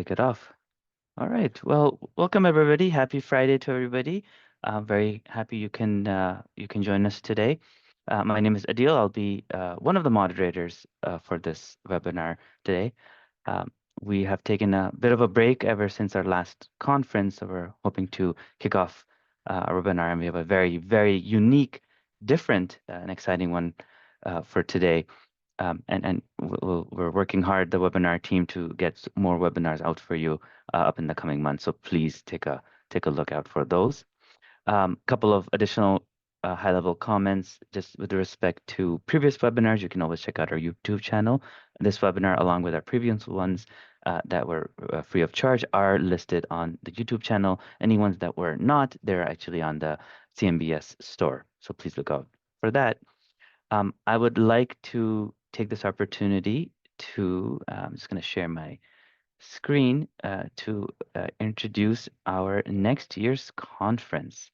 Kick it off. All right. Well, welcome everybody. Happy Friday to everybody. I'm very happy you can join us today. My name is Adil. I'll be one of the moderators for this webinar today. Um, we have taken a bit of a break ever since our last conference, so we're hoping to kick off our webinar, and we have a very, very unique, different, and exciting one for today. And we're working hard, the webinar team, to get more webinars out for you up in the coming months. So please take a look out for those. Couple of additional high-level comments just with respect to previous webinars. You can always check out our YouTube channel. This webinar, along with our previous ones that were free of charge, are listed on the YouTube channel. Any ones that were not, they're actually on the CMBS store. So please look out for that. I would like to take this opportunity to, I'm just going to share my screen to introduce our next year's conference.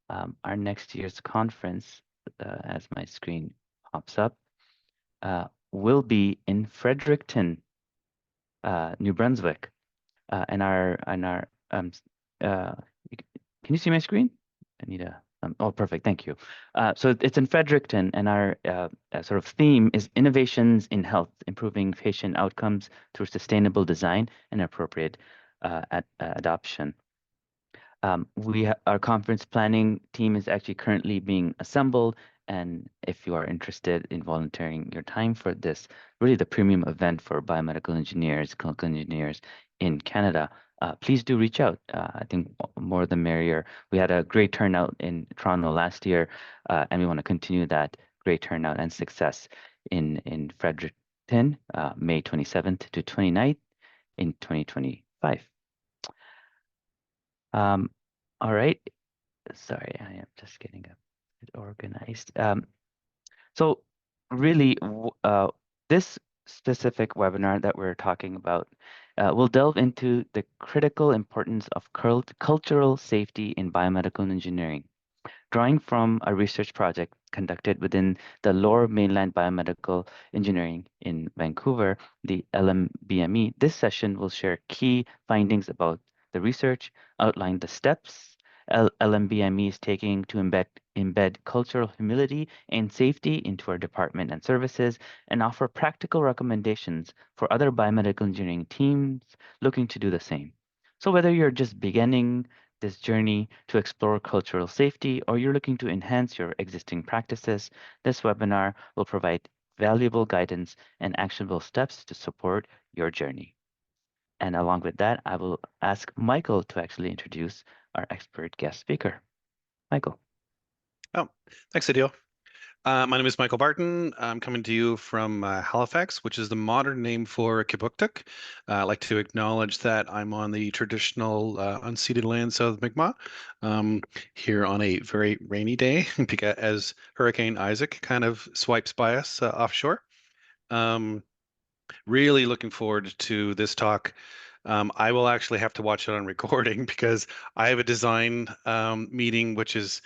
Our next year's conference, as my screen pops up, will be in Fredericton, New Brunswick. Can you see my screen? I need a oh, perfect. Thank you. So it's in Fredericton, and our sort of theme is innovations in health, improving patient outcomes through sustainable design and appropriate adoption. Our conference planning team is actually currently being assembled, and if you are interested in volunteering your time for this, really the premium event for biomedical engineers, clinical engineers in Canada, please do reach out. I think more the merrier. We had a great turnout in Toronto last year, and we want to continue that great turnout and success in Fredericton, May 27th to 29th in 2025. All right. Sorry, I am just getting a bit organized. So really, this specific webinar that we're talking about will delve into the critical importance of cultural safety in biomedical engineering. Drawing from a research project conducted within the Lower Mainland Biomedical Engineering in Vancouver, the LMBME, this session will share key findings about the research, outline the steps LMBME is taking to embed cultural humility and safety into our department and services, and offer practical recommendations for other biomedical engineering teams looking to do the same. So whether you're just beginning this journey to explore cultural safety, or you're looking to enhance your existing practices, this webinar will provide valuable guidance and actionable steps to support your journey. And along with that, I will ask Michael to actually introduce our expert guest speaker. Michael. Oh, thanks, Adil. My name is Michael Barton. I'm coming to you from Halifax, which is the modern name for Kipuktuk. I'd like to acknowledge that I'm on the traditional unceded lands of Mi'kmaq here on a very rainy day as Hurricane Isaac kind of swipes by us offshore. Really looking forward to this talk. I will actually have to watch it on recording because I have a design meeting which is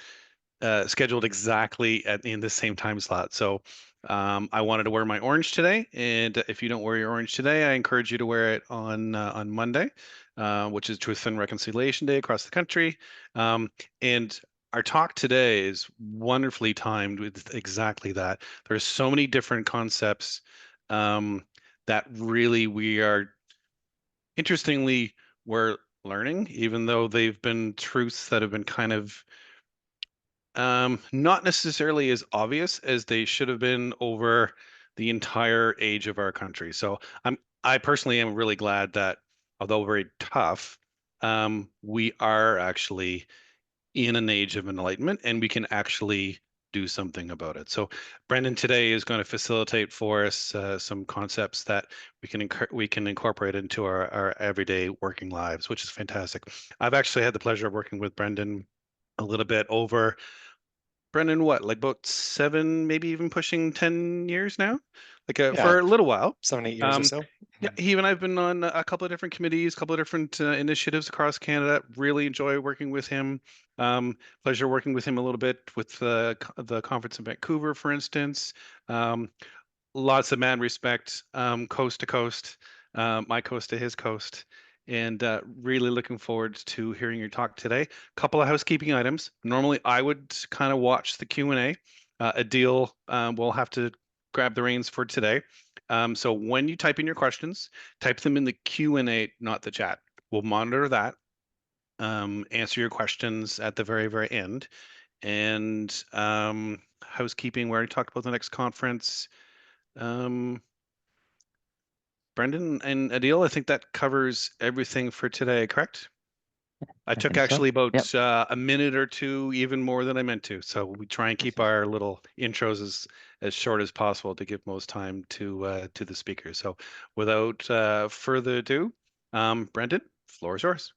scheduled exactly in the same time slot. So I wanted to wear my orange today, and if you don't wear your orange today, I encourage you to wear it on Monday, which is Truth and Reconciliation Day across the country. And our talk today is wonderfully timed with exactly that. There's so many different concepts that really interestingly, we're learning, even though they've been truths that have been kind of not necessarily as obvious as they should have been over the entire age of our country. So I personally am really glad that, although very tough, we are actually in an age of enlightenment and we can actually do something about it. So Brendan today is going to facilitate for us some concepts that we can incorporate into our everyday working lives, which is fantastic. I've actually had the pleasure of working with Brendan a little bit over Brendan, what, like about 7, maybe even pushing 10 years now? For a little while. 7, 8 years or so. Yeah, he and I've been on a couple of different committees, a couple of different initiatives across Canada. Really enjoy working with him. Pleasure working with him a little bit with the conference in Vancouver, for instance. Lots of mad respect, coast to coast, my coast to his coast. and really looking forward to hearing your talk today. Couple of housekeeping items. Normally, I would kind of watch the Q&A. Adil will have to grab the reins for today. So when you type in your questions, type them in the Q&A, not the chat. We'll monitor that, answer your questions at the very, very end. And housekeeping, we already talked about the next conference. Brendan and Adil, I think that covers everything for today, correct? I I took think so. actually Yep. about a minute or two, even more than I meant to. So we try and keep our little intros as short as possible to give most time to the speakers. So without further ado, Brendan, floor is yours.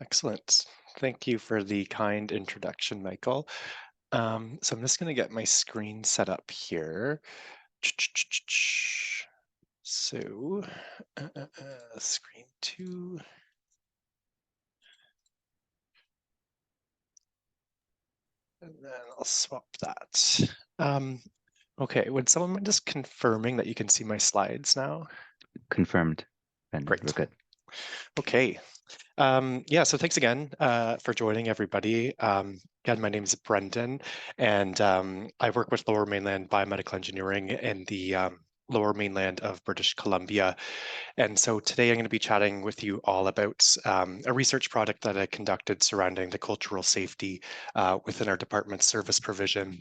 Excellent. Thank you for the kind introduction, Michael. So I'm just going to get my screen set up here. So, screen 2. And then I'll swap that. Okay, would someone mind just confirming that you can see my slides now? Confirmed. And Great. we're good. Okay. Yeah, so thanks again for joining, everybody. Again, my name is Brendan, and I work with Lower Mainland Biomedical Engineering in the Lower Mainland of British Columbia. And so today I'm going to be chatting with you all about a research project that I conducted surrounding the cultural safety within our department's service provision.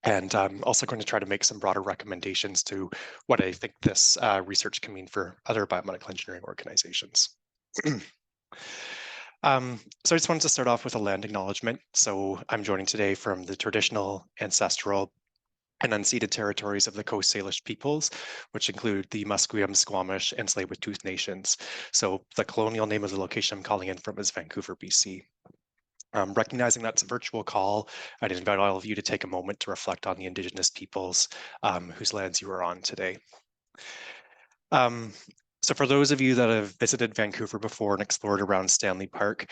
And I'm also going to try to make some broader recommendations to what I think this research can mean for other biomedical engineering organizations. So I just wanted to start off with a land acknowledgement. So I'm joining today from the traditional, ancestral, and unceded territories of the Coast Salish peoples, which include the Musqueam, Squamish, and Tsleil-Waututh nations. So the colonial name of the location I'm calling in from is Vancouver, BC. Recognizing that's a virtual call, I'd invite all of you to take a moment to reflect on the Indigenous peoples whose lands you are on today. So for those of you that have visited Vancouver before and explored around Stanley Park,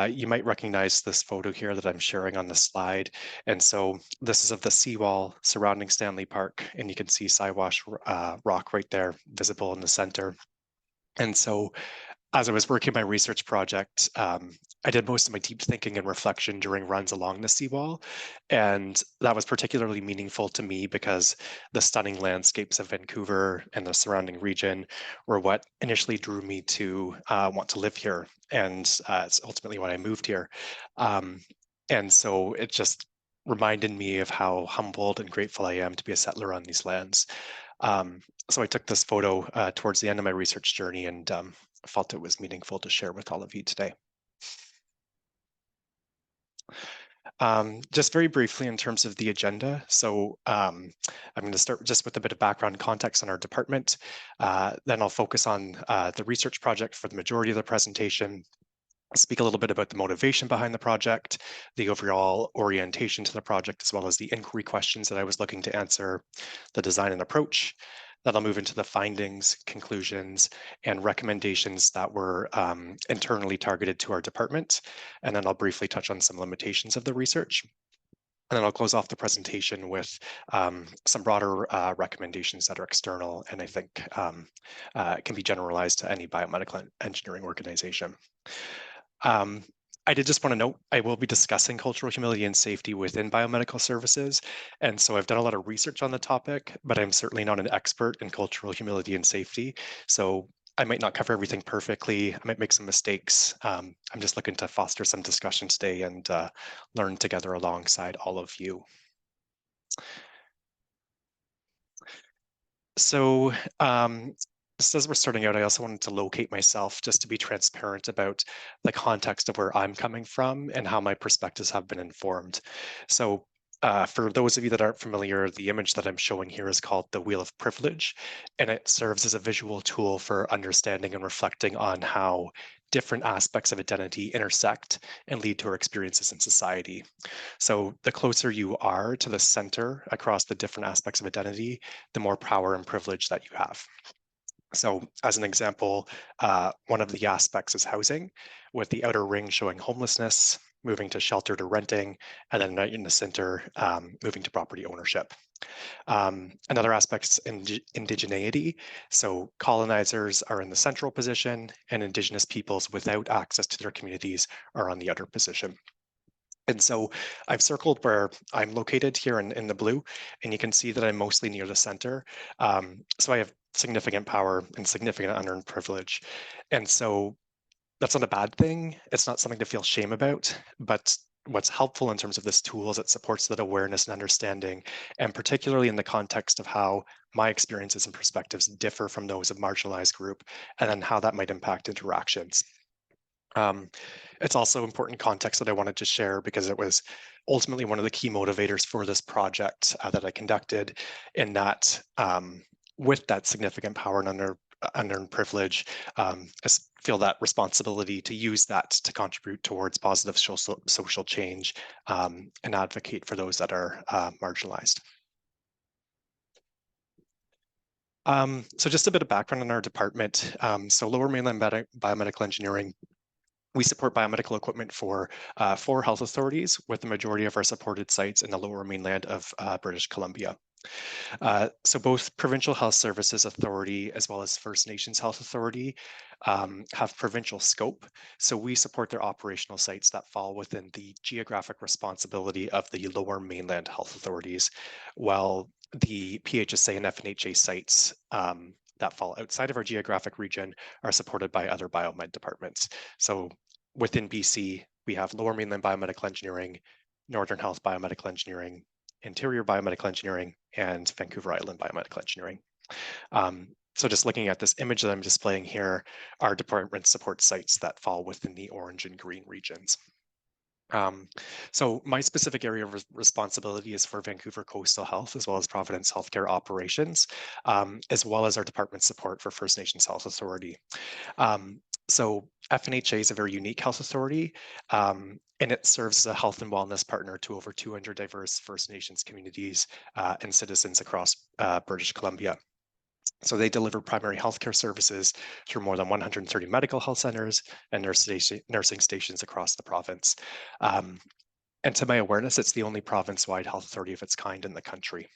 you might recognize this photo here that I'm sharing on the slide. And so this is of the seawall surrounding Stanley Park, and you can see Siwash Rock right there visible in the center. And so as I was working my research project, I did most of my deep thinking and reflection during runs along the seawall. And that was particularly meaningful to me because the stunning landscapes of Vancouver and the surrounding region were what initially drew me to want to live here. And it's ultimately why I moved here. And so it just reminded me of how humbled and grateful I am to be a settler on these lands. So I took this photo towards the end of my research journey and felt it was meaningful to share with all of you today. Just very briefly in terms of the agenda. So I'm going to start just with a bit of background context on our department. Then I'll focus on the research project for the majority of the presentation. Speak a little bit about the motivation behind the project, the overall orientation to the project, as well as the inquiry questions that I was looking to answer, the design and approach. Then I'll move into the findings, conclusions, and recommendations that were internally targeted to our department. And then I'll briefly touch on some limitations of the research. And then I'll close off the presentation with some broader recommendations that are external and I think can be generalized to any biomedical engineering organization. I did just want to note, I will be discussing cultural humility and safety within biomedical services. And so I've done a lot of research on the topic, but I'm certainly not an expert in cultural humility and safety. So I might not cover everything perfectly. I might make some mistakes. I'm just looking to foster some discussion today and learn together alongside all of you. So just as we're starting out, I also wanted to locate myself just to be transparent about the context of where I'm coming from and how my perspectives have been informed. So for those of you that aren't familiar, the image that I'm showing here is called the Wheel of Privilege, and it serves as a visual tool for understanding and reflecting on how different aspects of identity intersect and lead to our experiences in society. So the closer you are to the center across the different aspects of identity, the more power and privilege that you have. So as an example, one of the aspects is housing, with the outer ring showing homelessness, moving to shelter to renting, and then right in the center, moving to property ownership. Another aspect is indigeneity. So colonizers are in the central position and Indigenous peoples without access to their communities are on the outer position. And so I've circled where I'm located here in the blue, and you can see that I'm mostly near the center. So I have significant power and significant unearned privilege. And so that's not a bad thing. It's not something to feel shame about, but what's helpful in terms of this tool is it supports that awareness and understanding, and particularly in the context of how my experiences and perspectives differ from those of marginalized group, and then how that might impact interactions. It's also important context that I wanted to share because it was ultimately one of the key motivators for this project that I conducted, in that with that significant power and unearned privilege, I feel that responsibility to use that to contribute towards positive social change and advocate for those that are marginalized. So just a bit of background on our department. So Lower Mainland Biomedical Engineering, we support biomedical equipment for 4 health authorities, with the majority of our supported sites in the Lower Mainland of British Columbia. So both Provincial Health Services Authority as well as First Nations Health Authority have provincial scope. So we support their operational sites that fall within the geographic responsibility of the Lower Mainland Health Authorities, while the PHSA and FNHA sites that fall outside of our geographic region are supported by other biomed departments. So within BC, we have Lower Mainland Biomedical Engineering, Northern Health Biomedical Engineering, Interior Biomedical Engineering, and Vancouver Island Biomedical Engineering. So just looking at this image that I'm displaying here, our department supports sites that fall within the orange and green regions. So my specific area of responsibility is for Vancouver Coastal Health, as well as Providence Healthcare Operations, as well as our department support for First Nations Health Authority. So FNHA is a very unique health authority, and it serves as a health and wellness partner to over 200 diverse First Nations communities and citizens across British Columbia. So they deliver primary healthcare services through more than 130 medical health centers and nursing stations across the province. And to my awareness, it's the only province-wide health authority of its kind in the country.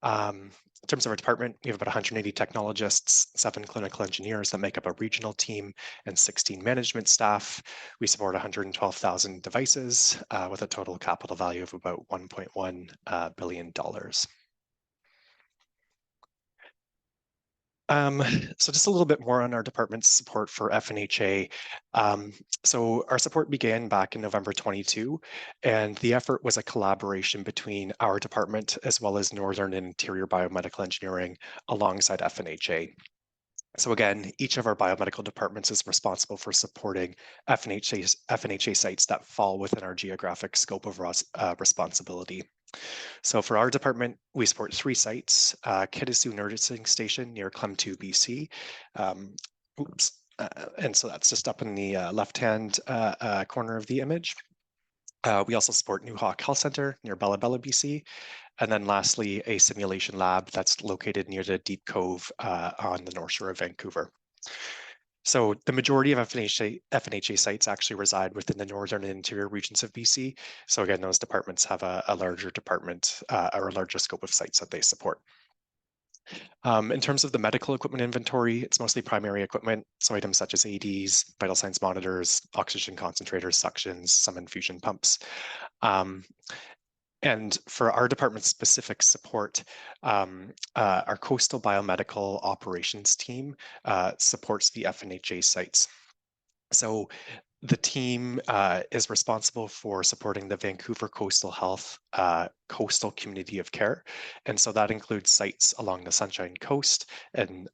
In terms of our department, we have about 180 technologists, 7 clinical engineers that make up a regional team, and 16 management staff. We support 112,000 devices with a total capital value of about $1.1 billion. So just a little bit more on our department's support for FNHA. So our support began back in November 22, and the effort was a collaboration between our department as well as Northern and Interior Biomedical Engineering alongside FNHA. So again, each of our biomedical departments is responsible for supporting FNHA sites that fall within our geographic scope of responsibility. So for our department, we support 3 sites, Kitasoo Nursing Station near Clem2, BC. And so that's just up in the left-hand corner of the image. We also support New Hawk Health Center near Bella Bella, BC. And then lastly, a simulation lab that's located near the Deep Cove on the North Shore of Vancouver. So the majority of FNHA sites actually reside within the northern and interior regions of BC. So again, those departments have a larger department or a larger scope of sites that they support. In terms of the medical equipment inventory, it's mostly primary equipment, so items such as AEDs, vital signs monitors, oxygen concentrators, suctions, some infusion pumps. And for our department's specific support, our coastal biomedical operations team supports the FNHA sites. So the team is responsible for supporting the Vancouver Coastal Health Coastal Community of Care. And so that includes sites along the Sunshine Coast and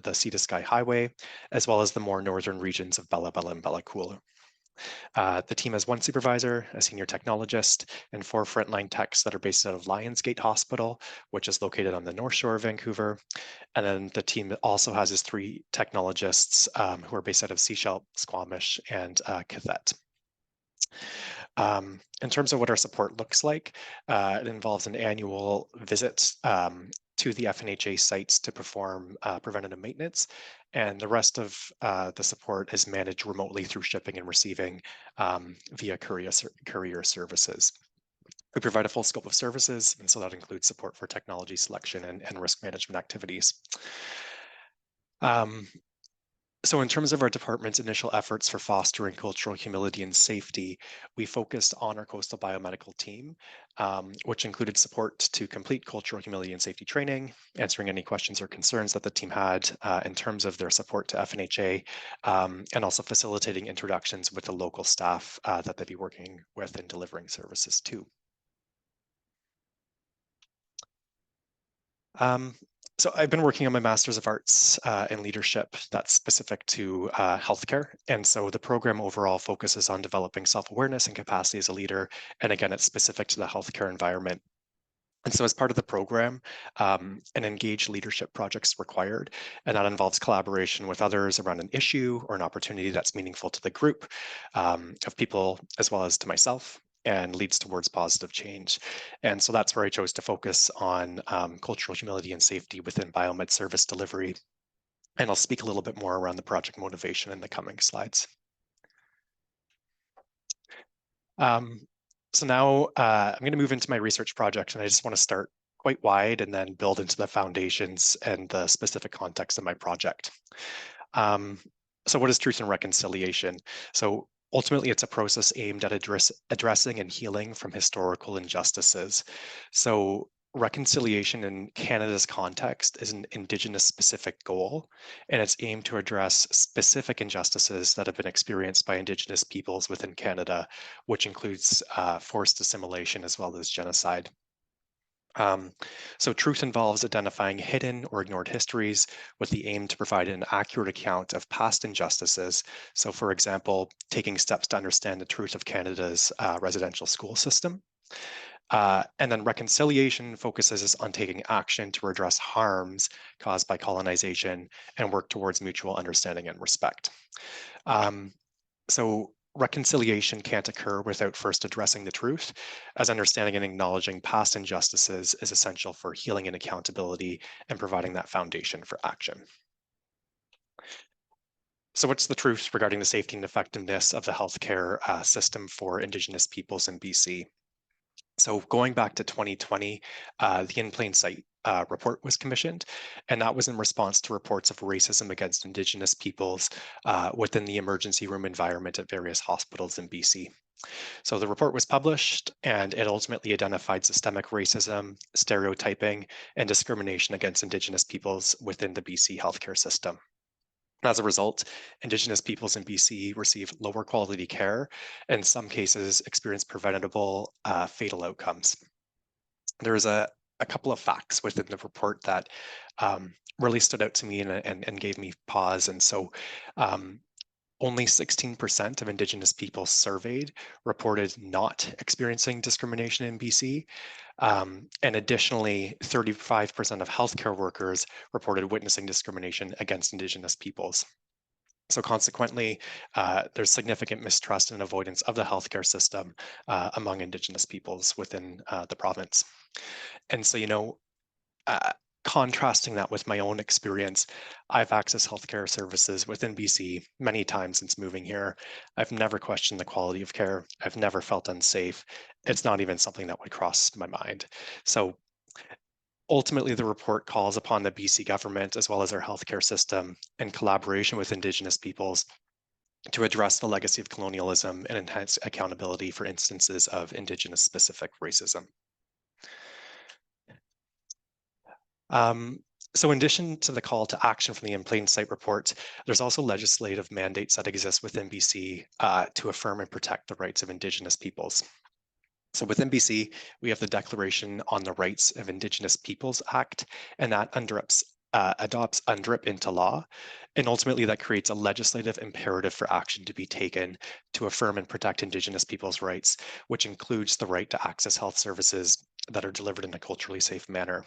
the Sea to Sky Highway, as well as the more northern regions of Bella Bella and Bella Coola. The team has 1 supervisor, a senior technologist, and 4 frontline techs that are based out of Lionsgate Hospital, which is located on the North Shore of Vancouver. And then the team also has 3 technologists who are based out of Sechelt, Squamish, and Cathet. In terms of what our support looks like, it involves an annual visit to the FNHA sites to perform preventative maintenance, and the rest of the support is managed remotely through shipping and receiving via courier services. We provide a full scope of services, and so that includes support for technology selection and risk management activities. So in terms of our department's initial efforts for fostering cultural humility and safety, we focused on our coastal biomedical team, which included support to complete cultural humility and safety training, answering any questions or concerns that the team had in terms of their support to FNHA, and also facilitating introductions with the local staff that they'd be working with and delivering services to. So I've been working on my Master's of Arts in Leadership that's specific to healthcare. And so the program overall focuses on developing self-awareness and capacity as a leader. And again, it's specific to the healthcare environment. And so as part of the program, an engaged leadership project's required, and that involves collaboration with others around an issue or an opportunity that's meaningful to the group of people, as well as to myself, and leads towards positive change. And so that's where I chose to focus on cultural humility and safety within biomed service delivery. And I'll speak a little bit more around the project motivation in the coming slides. So now I'm going to move into my research project, and I just want to start quite wide and then build into the foundations and the specific context of my project. So what is truth and reconciliation? So ultimately, it's a process aimed at addressing and healing from historical injustices. So reconciliation in Canada's context is an Indigenous specific goal, and it's aimed to address specific injustices that have been experienced by Indigenous peoples within Canada, which includes forced assimilation as well as genocide. So truth involves identifying hidden or ignored histories with the aim to provide an accurate account of past injustices. So for example, taking steps to understand the truth of Canada's residential school system. And then reconciliation focuses on taking action to redress harms caused by colonization and work towards mutual understanding and respect. So reconciliation can't occur without first addressing the truth, as understanding and acknowledging past injustices is essential for healing and accountability and providing that foundation for action. So what's the truth regarding the safety and effectiveness of the healthcare system for Indigenous peoples in BC? So going back to 2020, the In Plain Sight report was commissioned, and that was in response to reports of racism against Indigenous peoples within the emergency room environment at various hospitals in BC. So the report was published, and it ultimately identified systemic racism, stereotyping, and discrimination against Indigenous peoples within the BC healthcare system. As a result, Indigenous peoples in BC receive lower quality care, and in some cases experience preventable fatal outcomes. There's a couple of facts within the report that really stood out to me and gave me pause. And so only 16% of Indigenous people surveyed reported not experiencing discrimination in BC. And additionally, 35% of healthcare workers reported witnessing discrimination against Indigenous peoples. So consequently, there's significant mistrust and avoidance of the healthcare system among Indigenous peoples within the province. And so, contrasting that with my own experience, I've accessed healthcare services within BC many times since moving here. I've never questioned the quality of care. I've never felt unsafe. It's not even something that would cross my mind. So ultimately, the report calls upon the BC government as well as our healthcare system in collaboration with Indigenous peoples to address the legacy of colonialism and enhance accountability for instances of Indigenous specific racism. So in addition to the call to action from the In Plain Sight report, there's also legislative mandates that exist within BC to affirm and protect the rights of Indigenous peoples. So within BC, we have the Declaration on the Rights of Indigenous Peoples Act, and that adopts UNDRIP into law. And ultimately, that creates a legislative imperative for action to be taken to affirm and protect Indigenous peoples' rights, which includes the right to access health services that are delivered in a culturally safe manner.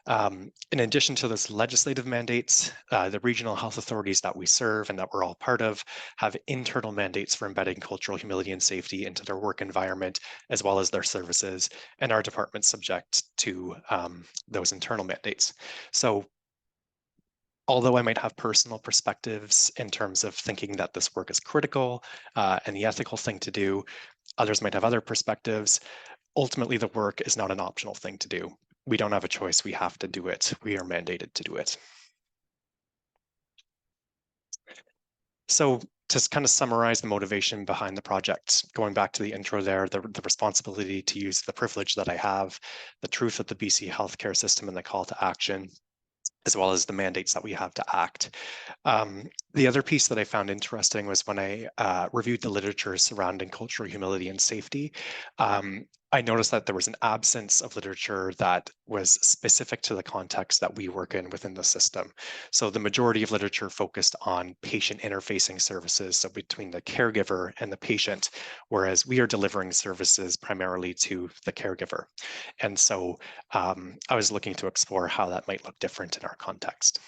In addition to those legislative mandates, the regional health authorities that we serve and that we're all part of have internal mandates for embedding cultural humility and safety into their work environment, as well as their services, and our department's subject to those internal mandates. So although I might have personal perspectives in terms of thinking that this work is critical and the ethical thing to do, others might have other perspectives. ultimately the work is not an optional thing to do. We don't have a choice, we have to do it. We are mandated to do it. So to kind of summarize the motivation behind the project, going back to the intro there, the responsibility to use the privilege that I have, the truth of the BC healthcare system and the call to action, as well as the mandates that we have to act. The other piece that I found interesting was when I reviewed the literature surrounding cultural humility and safety. I noticed that there was an absence of literature that was specific to the context that we work in within the system. So the majority of literature focused on patient interfacing services, so between the caregiver and the patient, whereas we are delivering services primarily to the caregiver. And so I was looking to explore how that might look different in our context.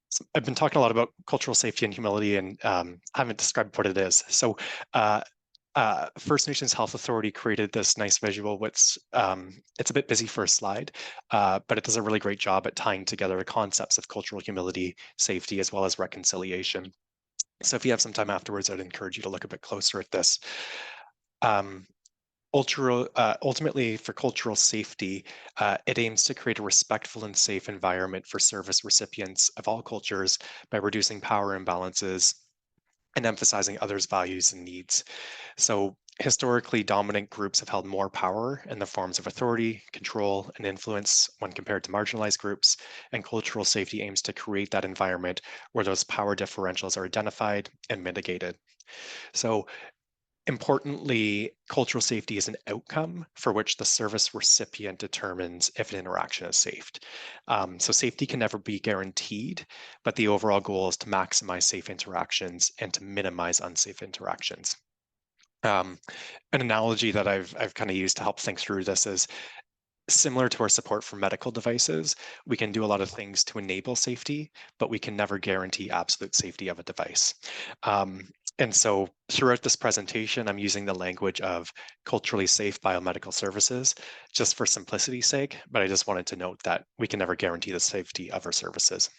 So I've been talking a lot about cultural safety and humility, and I haven't described what it is. So First Nations Health Authority created this nice visual, which it's a bit busy for a slide, but it does a really great job at tying together the concepts of cultural humility, safety, as well as reconciliation. So if you have some time afterwards, I'd encourage you to look a bit closer at this. Ultimately, for cultural safety, it aims to create a respectful and safe environment for service recipients of all cultures by reducing power imbalances and emphasizing others' values and needs. So historically, dominant groups have held more power in the forms of authority, control, and influence when compared to marginalized groups, and cultural safety aims to create that environment where those power differentials are identified and mitigated. So importantly, cultural safety is an outcome for which the service recipient determines if an interaction is safe. So safety can never be guaranteed, but the overall goal is to maximize safe interactions and to minimize unsafe interactions. An analogy that I've kind of used to help think through this is similar to our support for medical devices. We can do a lot of things to enable safety, but we can never guarantee absolute safety of a device. And so throughout this presentation, I'm using the language of culturally safe biomedical services, just for simplicity's sake, but I just wanted to note that we can never guarantee the safety of our services.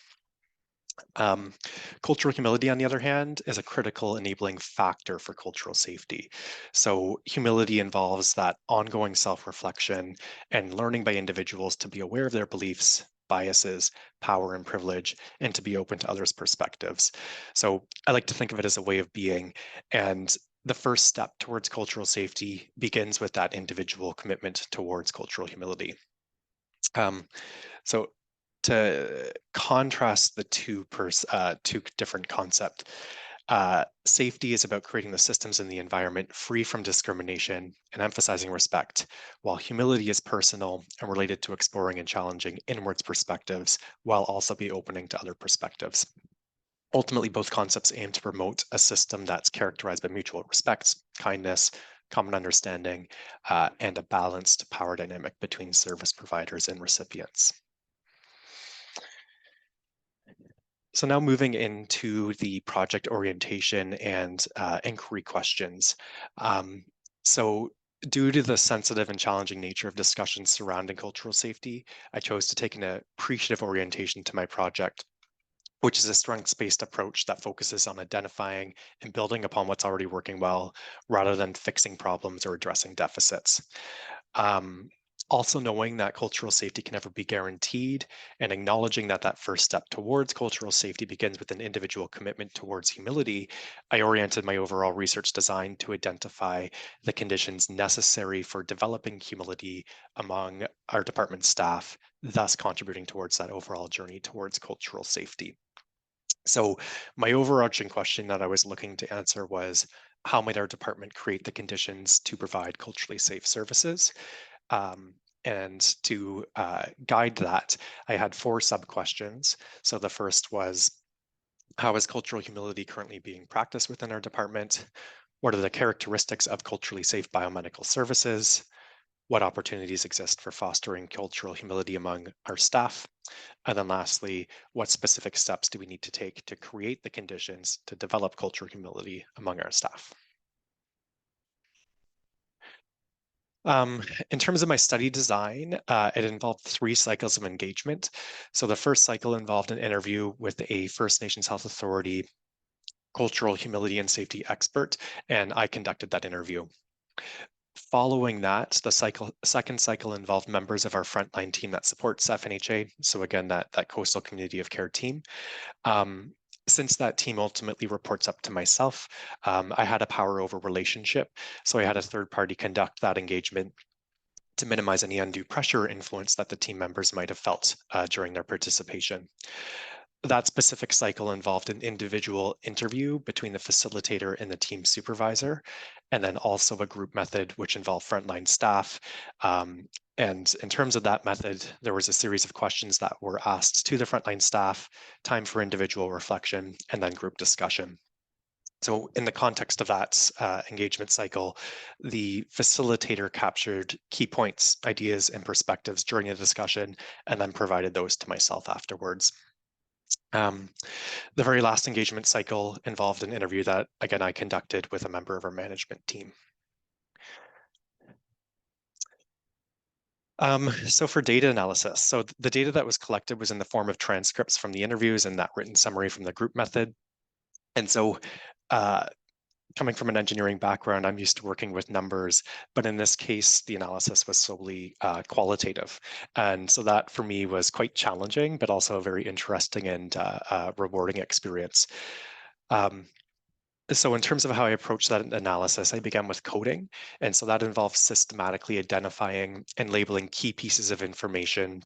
Cultural humility, on the other hand, is a critical enabling factor for cultural safety. So humility involves that ongoing self-reflection and learning by individuals to be aware of their beliefs, biases, power, and privilege, and to be open to others' perspectives. So I like to think of it as a way of being, and the first step towards cultural safety begins with that individual commitment towards cultural humility. So to contrast the two different concepts, safety is about creating the systems in the environment free from discrimination and emphasizing respect, while humility is personal and related to exploring and challenging inwards perspectives while also be opening to other perspectives. Ultimately, both concepts aim to promote a system that's characterized by mutual respect, kindness, common understanding, and a balanced power dynamic between service providers and recipients. So now moving into the project orientation and inquiry questions. So due to the sensitive and challenging nature of discussions surrounding cultural safety, I chose to take an appreciative orientation to my project, which is a strengths-based approach that focuses on identifying and building upon what's already working well, rather than fixing problems or addressing deficits. Also knowing that cultural safety can never be guaranteed and acknowledging that that first step towards cultural safety begins with an individual commitment towards humility, I oriented my overall research design to identify the conditions necessary for developing humility among our department staff, thus contributing towards that overall journey towards cultural safety. So my overarching question that I was looking to answer was, how might our department create the conditions to provide culturally safe services? And to guide that, I had 4 sub-questions. So the first was, how is cultural humility currently being practiced within our department? What are the characteristics of culturally safe biomedical services? What opportunities exist for fostering cultural humility among our staff? And then lastly, what specific steps do we need to take to create the conditions to develop cultural humility among our staff? In terms of my study design, it involved 3 cycles of engagement. So the first cycle involved an interview with a First Nations Health Authority cultural humility and safety expert, and I conducted that interview. Following that, the second cycle involved members of our frontline team that supports FNHA. So again, that coastal community of care team. Since that team ultimately reports up to myself, I had a power over relationship. So I had a third party conduct that engagement to minimize any undue pressure or influence that the team members might have felt during their participation. That specific cycle involved an individual interview between the facilitator and the team supervisor, and then also a group method, which involved frontline staff. And in terms of that method, there was a series of questions that were asked to the frontline staff, time for individual reflection, and then group discussion. So in the context of that engagement cycle, the facilitator captured key points, ideas, and perspectives during the discussion, and then provided those to myself afterwards. The very last engagement cycle involved an interview that, again, I conducted with a member of our management team. So for data analysis, so the data that was collected was in the form of transcripts from the interviews and that written summary from the group method. And so coming from an engineering background, I'm used to working with numbers, but in this case, the analysis was solely qualitative. And so that for me was quite challenging, but also a very interesting and rewarding experience. So in terms of how I approached that analysis, I began with coding. And so that involves systematically identifying and labeling key pieces of information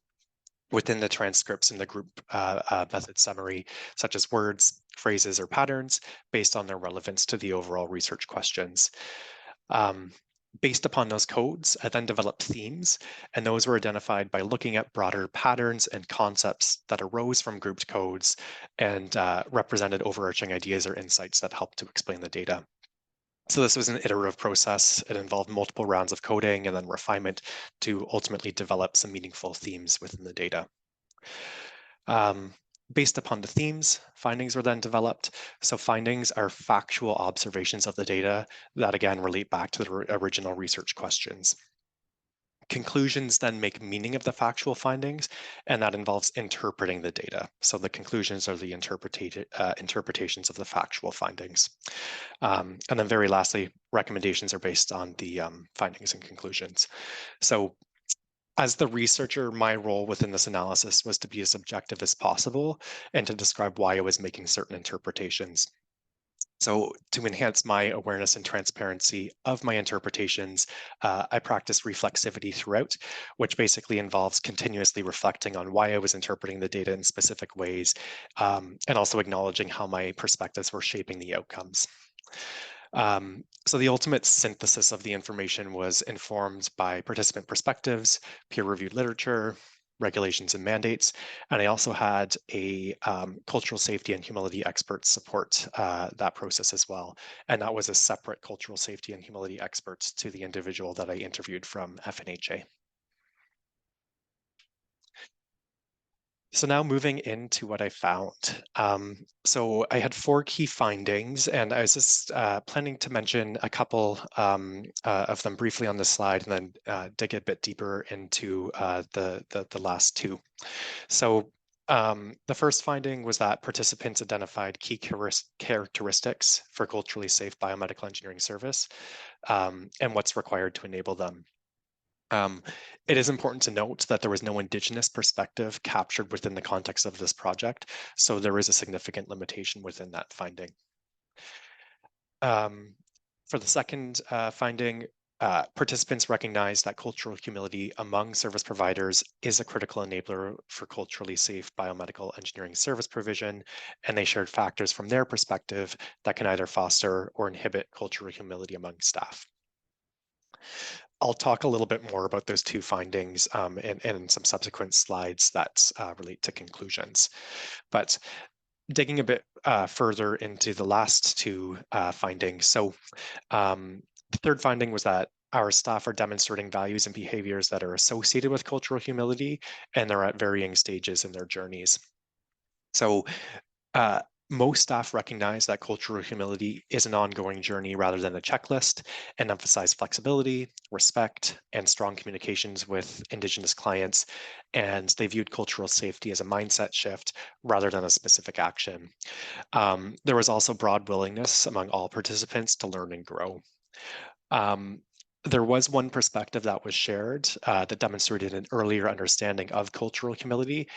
within the transcripts in the group method summary, such as words, phrases, or patterns, based on their relevance to the overall research questions. Based upon those codes, I then developed themes, and those were identified by looking at broader patterns and concepts that arose from grouped codes and represented overarching ideas or insights that helped to explain the data. So this was an iterative process. It involved multiple rounds of coding and then refinement to ultimately develop some meaningful themes within the data. Based upon the themes, findings were then developed. So findings are factual observations of the data that again relate back to the original research questions. Conclusions then make meaning of the factual findings, and that involves interpreting the data. So the conclusions are the interpretations of the factual findings. And then very lastly, recommendations are based on the findings and conclusions. So as the researcher, my role within this analysis was to be as objective as possible and to describe why I was making certain interpretations. So to enhance my awareness and transparency of my interpretations, I practiced reflexivity throughout, which basically involves continuously reflecting on why I was interpreting the data in specific ways, and also acknowledging how my perspectives were shaping the outcomes. So the ultimate synthesis of the information was informed by participant perspectives, peer-reviewed literature, regulations and mandates, and I also had a cultural safety and humility expert support that process as well. And that was a separate cultural safety and humility expert to the individual that I interviewed from FNHA. So now moving into what I found. So I had 4 key findings, and I was just planning to mention a couple of them briefly on this slide, and then dig a bit deeper into the last 2. So the first finding was that participants identified key characteristics for culturally safe biomedical engineering service and what's required to enable them. It is important to note that there was no Indigenous perspective captured within the context of this project, so there is a significant limitation within that finding. For the second finding, participants recognize that cultural humility among service providers is a critical enabler for culturally safe biomedical engineering service provision, and they shared factors from their perspective that can either foster or inhibit cultural humility among staff. I'll talk a little bit more about those 2 findings in some subsequent slides that relate to conclusions. But digging a bit further into the last 2 findings. So the third finding was that our staff are demonstrating values and behaviors that are associated with cultural humility, and they're at varying stages in their journeys. So Most staff recognize that cultural humility is an ongoing journey rather than a checklist, and emphasize flexibility, respect, and strong communications with Indigenous clients. And they viewed cultural safety as a mindset shift rather than a specific action. There was also broad willingness among all participants to learn and grow. There was one perspective that was shared that demonstrated an earlier understanding of cultural humility,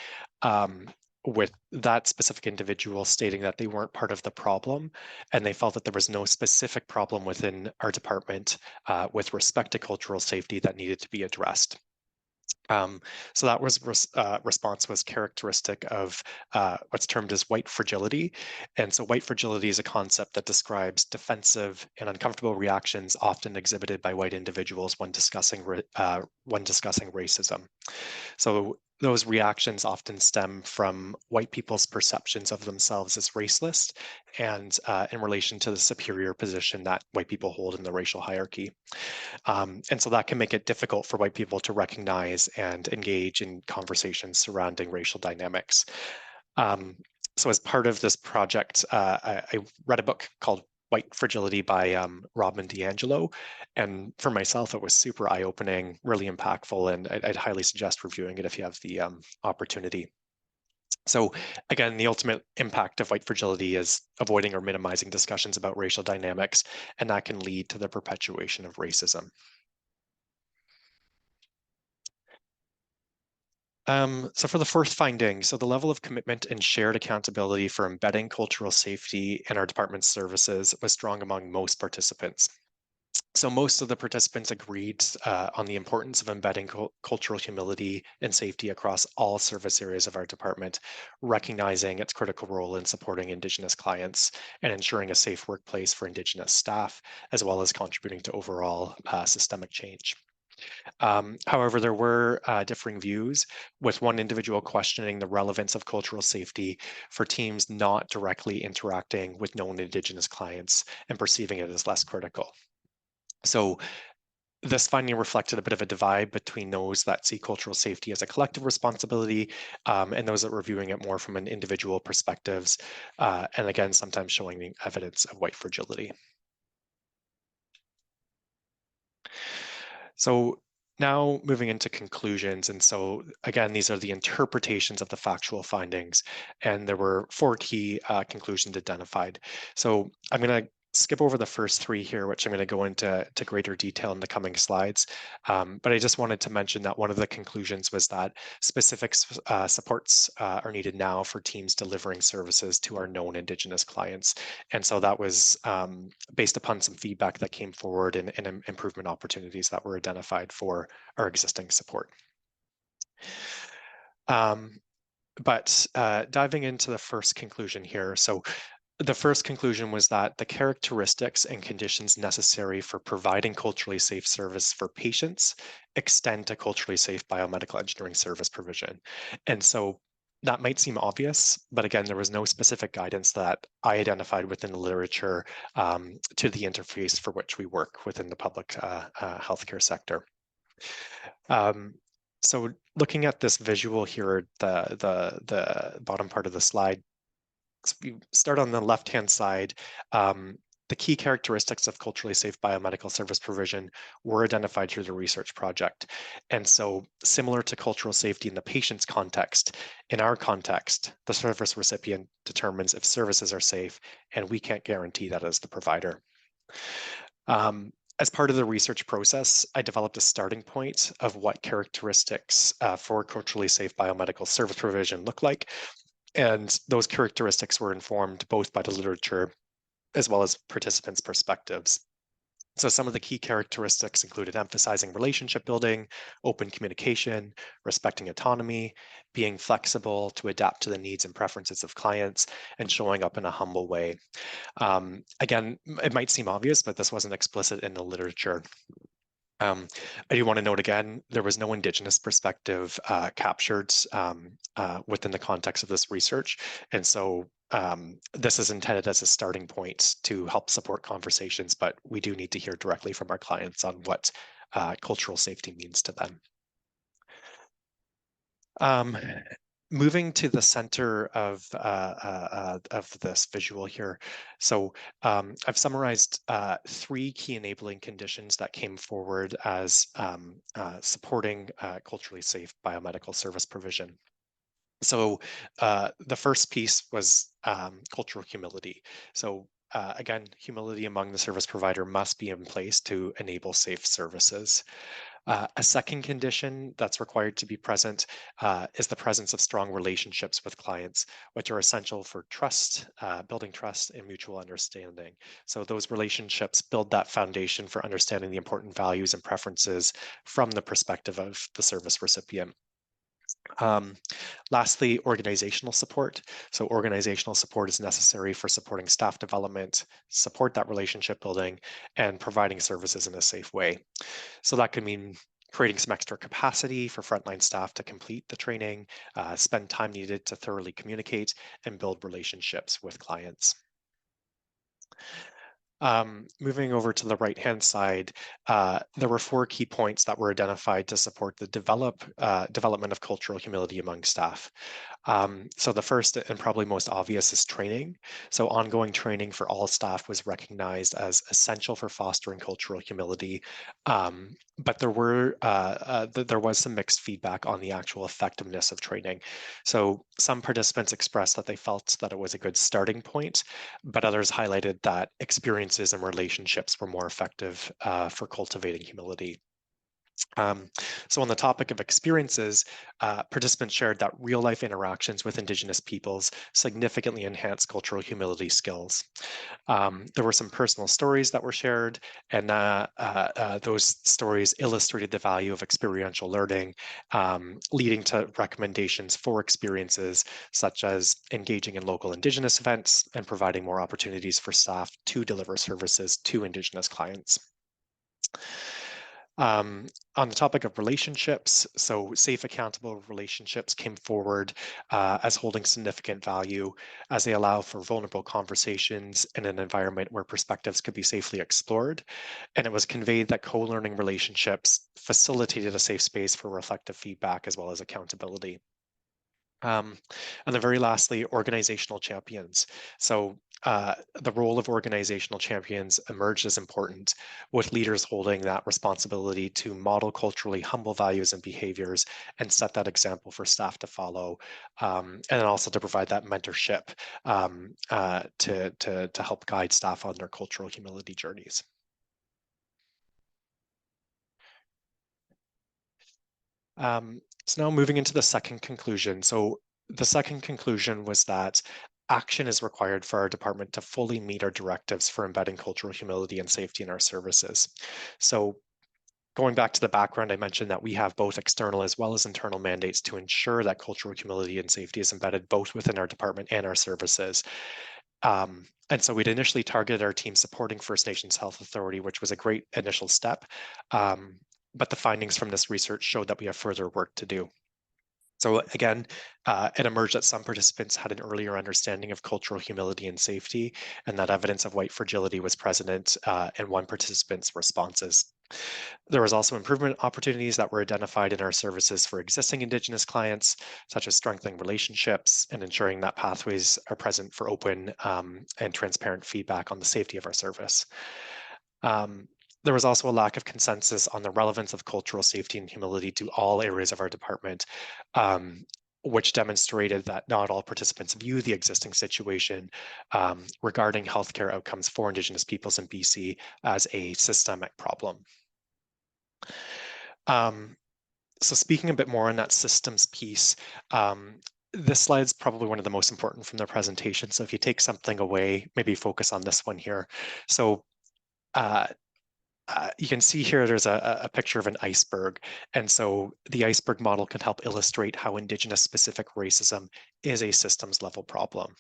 with that specific individual stating that they weren't part of the problem, and they felt that there was no specific problem within our department with respect to cultural safety that needed to be addressed. So that was response was characteristic of what's termed as white fragility. And so white fragility is a concept that describes defensive and uncomfortable reactions often exhibited by white individuals when discussing racism. So those reactions often stem from white people's perceptions of themselves as raceless and in relation to the superior position that white people hold in the racial hierarchy. And so that can make it difficult for white people to recognize and engage in conversations surrounding racial dynamics. So as part of this project, I read a book called White Fragility by Robin DiAngelo. And for myself, it was super eye-opening, really impactful, and I'd highly suggest reviewing it if you have the opportunity. So again, the ultimate impact of white fragility is avoiding or minimizing discussions about racial dynamics, and that can lead to the perpetuation of racism. So for the fourth finding, so the level of commitment and shared accountability for embedding cultural safety in our department's services was strong among most participants. So most of the participants agreed on the importance of embedding cultural humility and safety across all service areas of our department, recognizing its critical role in supporting Indigenous clients and ensuring a safe workplace for Indigenous staff, as well as contributing to overall systemic change. However, there were differing views, with one individual questioning the relevance of cultural safety for teams not directly interacting with known Indigenous clients and perceiving it as less critical. So this finding reflected a bit of a divide between those that see cultural safety as a collective responsibility and those that were viewing it more from an individual perspectives, and again, sometimes showing evidence of white fragility. So now moving into conclusions. And so again, these are the interpretations of the factual findings. And there were 4 key conclusions identified. So I'm going to skip over the first 3 here, which I'm going to go into greater detail in the coming slides. But I just wanted to mention that one of the conclusions was that specific supports are needed now for teams delivering services to our known Indigenous clients. And so that was based upon some feedback that came forward and improvement opportunities that were identified for our existing support. But diving into the first conclusion here, so the first conclusion was that the characteristics and conditions necessary for providing culturally safe service for patients extend to culturally safe biomedical engineering service provision. And so that might seem obvious, but again, there was no specific guidance that I identified within the literature to the interface for which we work within the public healthcare sector. So looking at this visual here, the bottom part of the slide, we start on the left-hand side. The key characteristics of culturally safe biomedical service provision were identified through the research project. And so similar to cultural safety in the patient's context, in our context, the service recipient determines if services are safe, and we can't guarantee that as the provider. As part of the research process, I developed a starting point of what characteristics for culturally safe biomedical service provision look like. And those characteristics were informed both by the literature as well as participants' perspectives. So some of the key characteristics included emphasizing relationship building, open communication, respecting autonomy, being flexible to adapt to the needs and preferences of clients, and showing up in a humble way. Again, it might seem obvious, but this wasn't explicit in the literature. I do want to note again, there was no Indigenous perspective captured within the context of this research. And so this is intended as a starting point to help support conversations, but we do need to hear directly from our clients on what cultural safety means to them. Moving to the center of this visual here. So I've summarized 3 key enabling conditions that came forward as supporting culturally safe biomedical service provision. So the first piece was cultural humility. So again, humility among the service provider must be in place to enable safe services. A second condition that's required to be present is the presence of strong relationships with clients, which are essential for trust, building trust and mutual understanding. So those relationships build that foundation for understanding the important values and preferences from the perspective of the service recipient. Lastly, organizational support. So organizational support is necessary for supporting staff development, support that relationship building, and providing services in a safe way. So that could mean creating some extra capacity for frontline staff to complete the training, spend time needed to thoroughly communicate, and build relationships with clients. Moving over to the right-hand side, there were 4 key points that were identified to support the development of cultural humility among staff. So the first and probably most obvious is training. So ongoing training for all staff was recognized as essential for fostering cultural humility. But there was some mixed feedback on the actual effectiveness of training. So some participants expressed that they felt that it was a good starting point, but others highlighted that experiences and relationships were more effective for cultivating humility. So on the topic of experiences, participants shared that real-life interactions with Indigenous peoples significantly enhance cultural humility skills. There were some personal stories that were shared, and those stories illustrated the value of experiential learning, leading to recommendations for experiences such as engaging in local Indigenous events and providing more opportunities for staff to deliver services to Indigenous clients. On the topic of relationships, so safe, accountable relationships came forward as holding significant value as they allow for vulnerable conversations in an environment where perspectives could be safely explored. And it was conveyed that co-learning relationships facilitated a safe space for reflective feedback as well as accountability. And then very lastly, organizational champions. So the role of organizational champions emerged as important, with leaders holding that responsibility to model culturally humble values and behaviors and set that example for staff to follow, and then also to provide that mentorship to help guide staff on their cultural humility journeys. So now moving into the second conclusion. So the second conclusion was that action is required for our department to fully meet our directives for embedding cultural humility and safety in our services. So going back to the background, I mentioned that we have both external as well as internal mandates to ensure that cultural humility and safety is embedded both within our department and our services. And so we'd initially targeted our team supporting First Nations Health Authority, which was a great initial step. But the findings from this research showed that we have further work to do. So again, it emerged that some participants had an earlier understanding of cultural humility and safety, and that evidence of white fragility was present in one participant's responses. There was also improvement opportunities that were identified in our services for existing Indigenous clients, such as strengthening relationships and ensuring that pathways are present for open and transparent feedback on the safety of our service. There was also a lack of consensus on the relevance of cultural safety and humility to all areas of our department, which demonstrated that not all participants view the existing situation regarding healthcare outcomes for Indigenous peoples in BC as a systemic problem. So speaking a bit more on that systems piece, this slide is probably one of the most important from the presentation. So if you take something away, maybe focus on this one here. So you can see here there's a picture of an iceberg. And so the iceberg model can help illustrate how Indigenous specific racism is a systems level problem.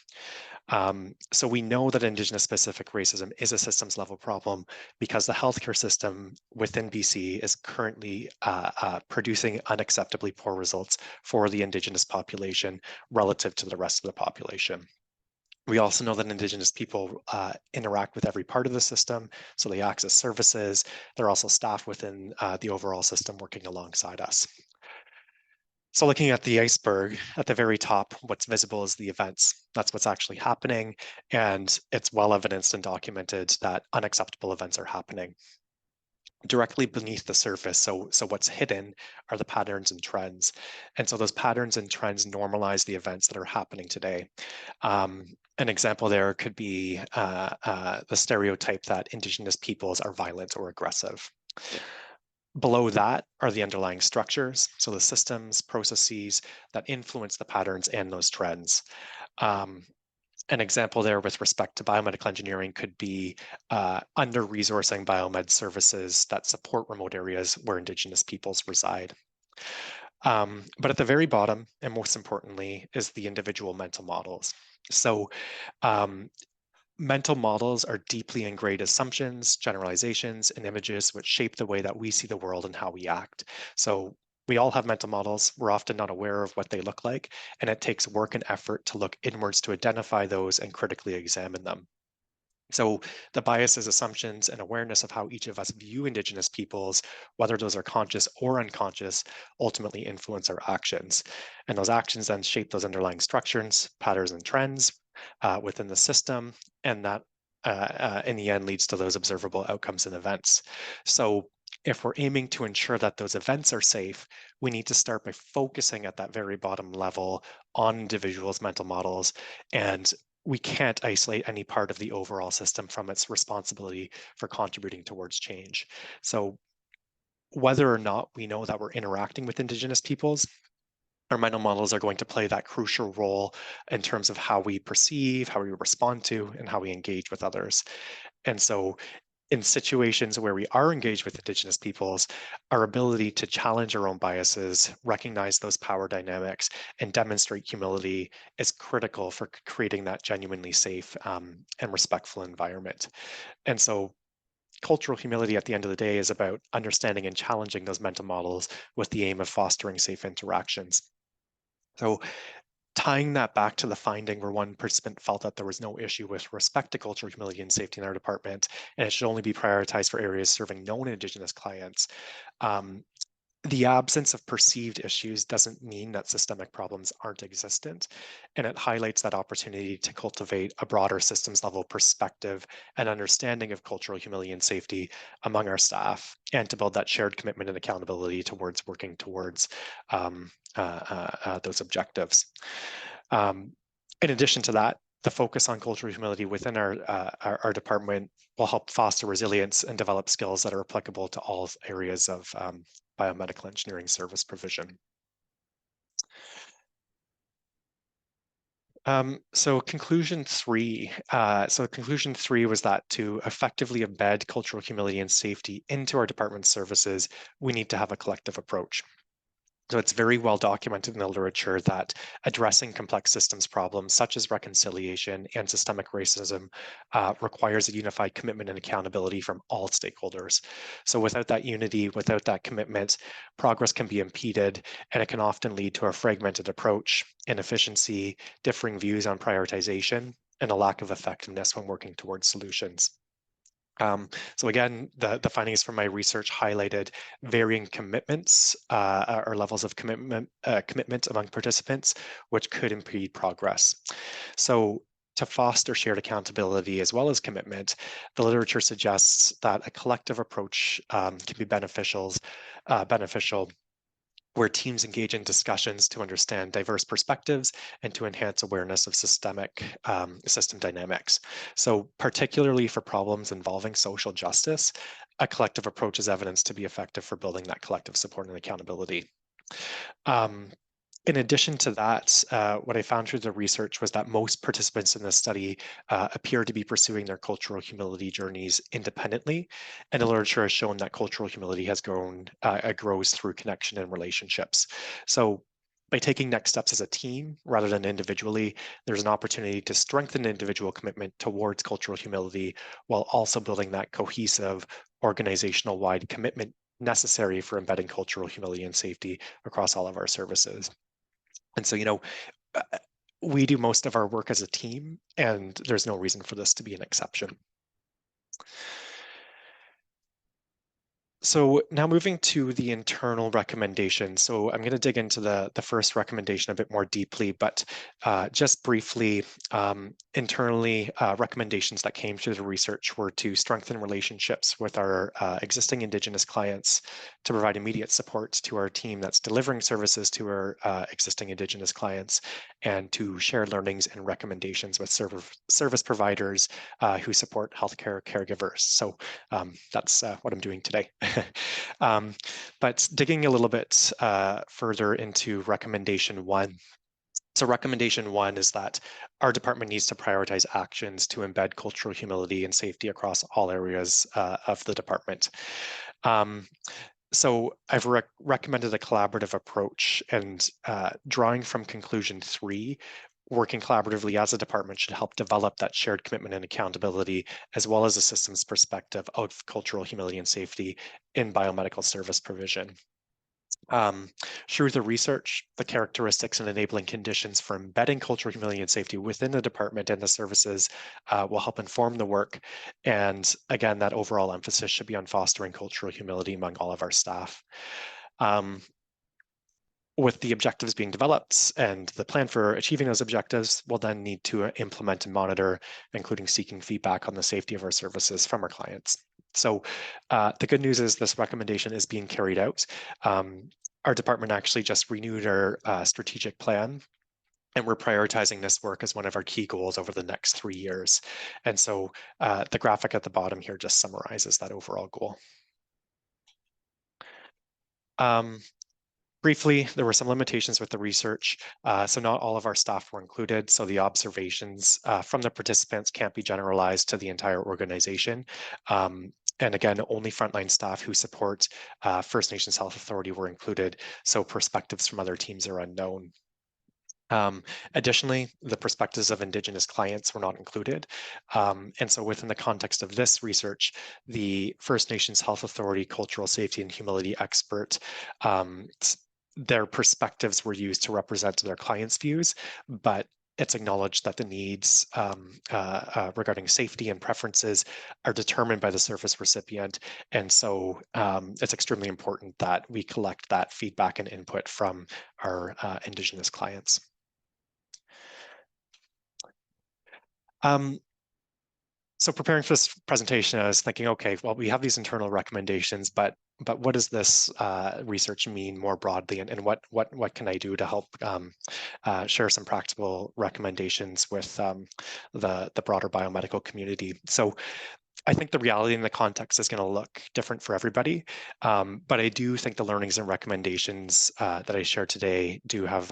So we know that Indigenous specific racism is a systems level problem because the healthcare system within BC is currently producing unacceptably poor results for the Indigenous population relative to the rest of the population. We also know that Indigenous people interact with every part of the system, so they access services. They're also staff within the overall system working alongside us. So looking at the iceberg, at the very top, what's visible is the events. That's what's actually happening, and it's well evidenced and documented that unacceptable events are happening. Directly beneath the surface, so what's hidden are the patterns and trends. And so those patterns and trends normalize the events that are happening today. An example there could be the stereotype that Indigenous peoples are violent or aggressive. Below that are the underlying structures, so the systems, processes that influence the patterns and those trends. An example there with respect to biomedical engineering could be under-resourcing biomed services that support remote areas where Indigenous peoples reside. But at the very bottom, and most importantly, is the individual mental models. So mental models are deeply ingrained assumptions, generalizations, and images which shape the way that we see the world and how we act. So we all have mental models. We're often not aware of what they look like, and it takes work and effort to look inwards to identify those and critically examine them. So the biases, assumptions, and awareness of how each of us view Indigenous peoples, whether those are conscious or unconscious, ultimately influence our actions. And those actions then shape those underlying structures, patterns, and trends within the system, and that in the end leads to those observable outcomes and events. So if we're aiming to ensure that those events are safe, we need to start by focusing at that very bottom level on individuals' mental models, and we can't isolate any part of the overall system from its responsibility for contributing towards change. So whether or not we know that we're interacting with Indigenous peoples, our mental models are going to play that crucial role in terms of how we perceive, how we respond to, and how we engage with others. And so in situations where we are engaged with Indigenous peoples, our ability to challenge our own biases, recognize those power dynamics, and demonstrate humility is critical for creating that genuinely safe and respectful environment. And so cultural humility at the end of the day is about understanding and challenging those mental models with the aim of fostering safe interactions. So tying that back to the finding where one participant felt that there was no issue with respect to cultural humility and safety in our department, and it should only be prioritized for areas serving known Indigenous clients. The absence of perceived issues doesn't mean that systemic problems aren't existent, and it highlights that opportunity to cultivate a broader systems level perspective and understanding of cultural humility and safety among our staff, and to build that shared commitment and accountability towards working towards those objectives. In addition to that, the focus on cultural humility within our department will help foster resilience and develop skills that are applicable to all areas of biomedical engineering service provision. So conclusion three was that to effectively embed cultural humility and safety into our department services, we need to have a collective approach. So it's very well documented in the literature that addressing complex systems problems such as reconciliation and systemic racism requires a unified commitment and accountability from all stakeholders. So without that unity, without that commitment, progress can be impeded, and it can often lead to a fragmented approach, inefficiency, differing views on prioritization, and a lack of effectiveness when working towards solutions. So again, the findings from my research highlighted varying commitments or levels of commitment among participants, which could impede progress. So to foster shared accountability as well as commitment, the literature suggests that a collective approach can be beneficial where teams engage in discussions to understand diverse perspectives and to enhance awareness of system dynamics. So particularly for problems involving social justice, a collective approach is evidence to be effective for building that collective support and accountability. In addition to that, what I found through the research was that most participants in this study appear to be pursuing their cultural humility journeys independently, and the literature has shown that cultural humility has grows through connection and relationships. So by taking next steps as a team rather than individually, there's an opportunity to strengthen individual commitment towards cultural humility while also building that cohesive organizational-wide commitment necessary for embedding cultural humility and safety across all of our services. And so, we do most of our work as a team, and there's no reason for this to be an exception. So now moving to the internal recommendation. So I'm going to dig into the first recommendation a bit more deeply, but just briefly, internally, recommendations that came through the research were to strengthen relationships with our existing Indigenous clients, to provide immediate support to our team that's delivering services to our existing Indigenous clients, and to share learnings and recommendations with service providers who support healthcare caregivers. So that's what I'm doing today. But digging a little bit further into recommendation 1. So recommendation 1 is that our department needs to prioritize actions to embed cultural humility and safety across all areas of the department. So I've recommended a collaborative approach, and drawing from conclusion 3, working collaboratively as a department should help develop that shared commitment and accountability, as well as a systems perspective of cultural humility and safety in biomedical service provision. Through the research, the characteristics and enabling conditions for embedding cultural humility and safety within the department and the services will help inform the work. And again, that overall emphasis should be on fostering cultural humility among all of our staff. With the objectives being developed and the plan for achieving those objectives, we'll then need to implement and monitor, including seeking feedback on the safety of our services from our clients. So the good news is this recommendation is being carried out. Our department actually just renewed our strategic plan, and we're prioritizing this work as one of our key goals over the next 3 years. And so the graphic at the bottom here just summarizes that overall goal. Briefly, there were some limitations with the research, so not all of our staff were included, so the observations from the participants can't be generalized to the entire organization. And again, only frontline staff who support First Nations Health Authority were included, so perspectives from other teams are unknown. Additionally, the perspectives of Indigenous clients were not included. And so within the context of this research, the First Nations Health Authority Cultural Safety and Humility expert, their perspectives were used to represent their clients' views, but it's acknowledged that the needs regarding safety and preferences are determined by the service recipient. And so it's extremely important that we collect that feedback and input from our Indigenous clients. So preparing for this presentation, I was thinking, okay, well, we have these internal recommendations, but what does this research mean more broadly, and what can I do to help share some practical recommendations with the broader biomedical community? So I think the reality and the context is going to look different for everybody, but I do think the learnings and recommendations that I share today do have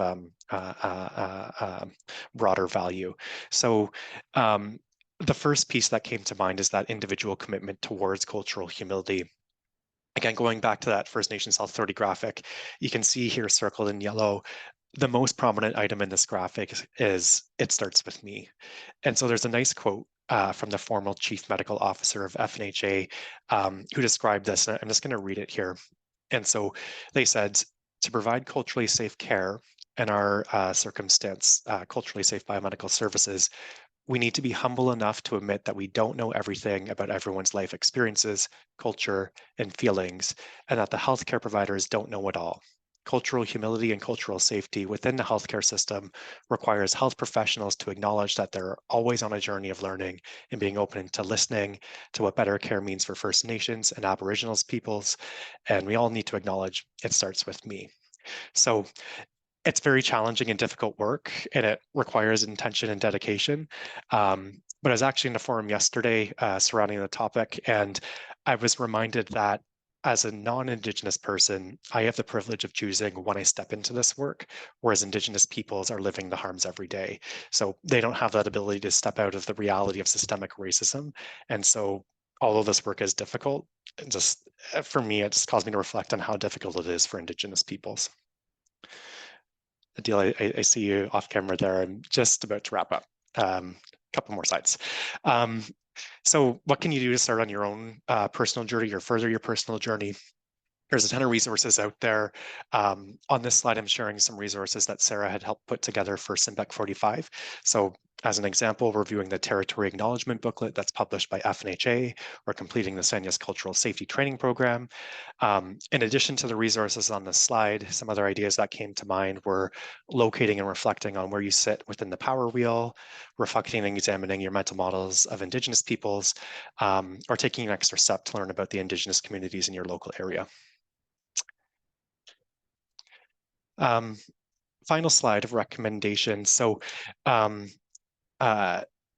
broader value. So the first piece that came to mind is that individual commitment towards cultural humility. Again, going back to that First Nations Health Authority graphic, you can see here circled in yellow, the most prominent item in this graphic is "it starts with me." And so there's a nice quote from the former Chief Medical Officer of FNHA who described this, and I'm just going to read it here. And so they said, to provide culturally safe care in our circumstance, culturally safe biomedical services, we need to be humble enough to admit that we don't know everything about everyone's life experiences, culture, and feelings, and that the healthcare providers don't know it all. Cultural humility and cultural safety within the healthcare system requires health professionals to acknowledge that they're always on a journey of learning and being open to listening to what better care means for First Nations and Aboriginal peoples. And we all need to acknowledge it starts with me. So it's very challenging and difficult work, and it requires intention and dedication. But I was actually in a forum yesterday surrounding the topic, and I was reminded that as a non-Indigenous person, I have the privilege of choosing when I step into this work, whereas Indigenous peoples are living the harms every day. So they don't have that ability to step out of the reality of systemic racism. And so although this work is difficult, just for me, it just caused me to reflect on how difficult it is for Indigenous peoples. Adil, I see you off camera there. I'm just about to wrap up. Couple more slides. So what can you do to start on your own personal journey or further your personal journey? There's a ton of resources out there. On this slide, I'm sharing some resources that Sarah had helped put together for CMBEC 45. So As an example, reviewing the Territory Acknowledgement Booklet that's published by FNHA, or completing the CMBES Cultural Safety Training Program. In addition to the resources on this slide, some other ideas that came to mind were locating and reflecting on where you sit within the power wheel, reflecting and examining your mental models of Indigenous peoples, or taking an extra step to learn about the Indigenous communities in your local area. Final slide of recommendations. So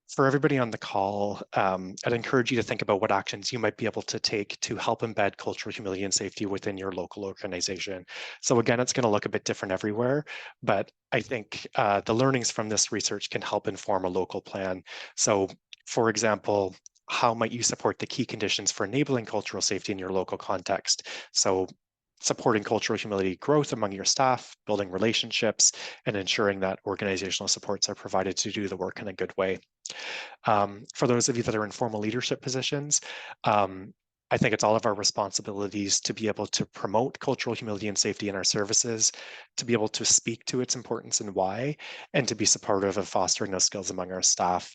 for everybody on the call, I'd encourage you to think about what actions you might be able to take to help embed cultural humility and safety within your local organization. So again, it's going to look a bit different everywhere, but I think the learnings from this research can help inform a local plan. So for example, how might you support the key conditions for enabling cultural safety in your local context? So supporting cultural humility growth among your staff, building relationships, and ensuring that organizational supports are provided to do the work in a good way. For those of you that are in formal leadership positions, I think it's all of our responsibilities to be able to promote cultural humility and safety in our services, to be able to speak to its importance and why, and to be supportive of fostering those skills among our staff,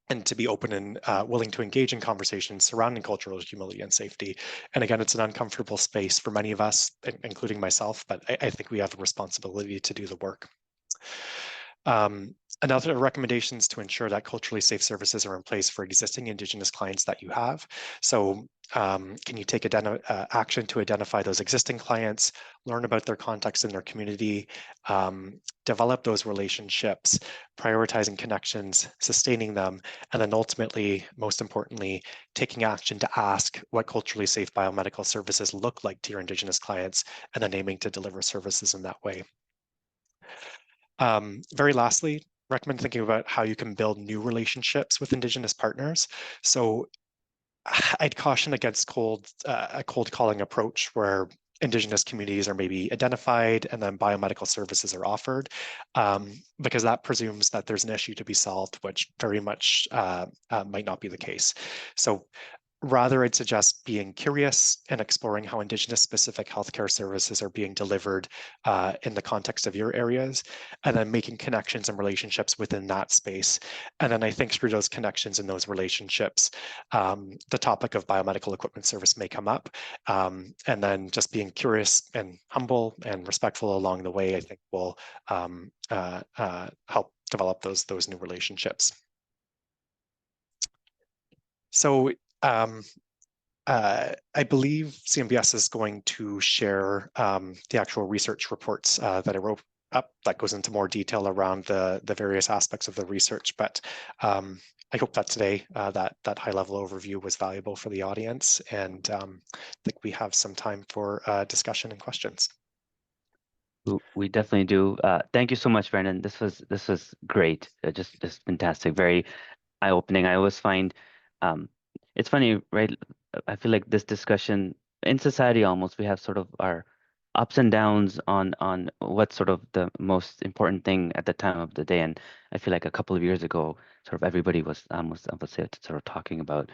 and to be open and willing to engage in conversations surrounding cultural humility and safety. And again, it's an uncomfortable space for many of us, including myself, but I think we have a responsibility to do the work. Another recommendations to ensure that culturally safe services are in place for existing Indigenous clients that you have. So can you take action to identify those existing clients, learn about their context in their community, develop those relationships, prioritizing connections, sustaining them, and then ultimately, most importantly, taking action to ask what culturally safe biomedical services look like to your Indigenous clients, and then aiming to deliver services in that way. Very lastly, recommend thinking about how you can build new relationships with Indigenous partners. So I'd caution against a cold calling approach where Indigenous communities are maybe identified and then biomedical services are offered, because that presumes that there's an issue to be solved, which very much might not be the case. So rather, I'd suggest being curious and exploring how Indigenous specific healthcare services are being delivered in the context of your areas, and then making connections and relationships within that space. And then I think through those connections and those relationships, the topic of biomedical equipment service may come up. And then just being curious and humble and respectful along the way, I think will help develop those new relationships. So I believe CMBS is going to share the actual research reports that I wrote up that goes into more detail around the various aspects of the research. But I hope that today that high-level overview was valuable for the audience, and I think we have some time for discussion and questions. We definitely do. Thank you so much, Brendan. This was great. Just fantastic. Very eye-opening. I always find it's funny, right? I feel like this discussion in society, almost we have sort of our ups and downs on what's sort of the most important thing at the time of the day. And I feel like a couple of years ago, sort of everybody was almost, I would say, sort of talking about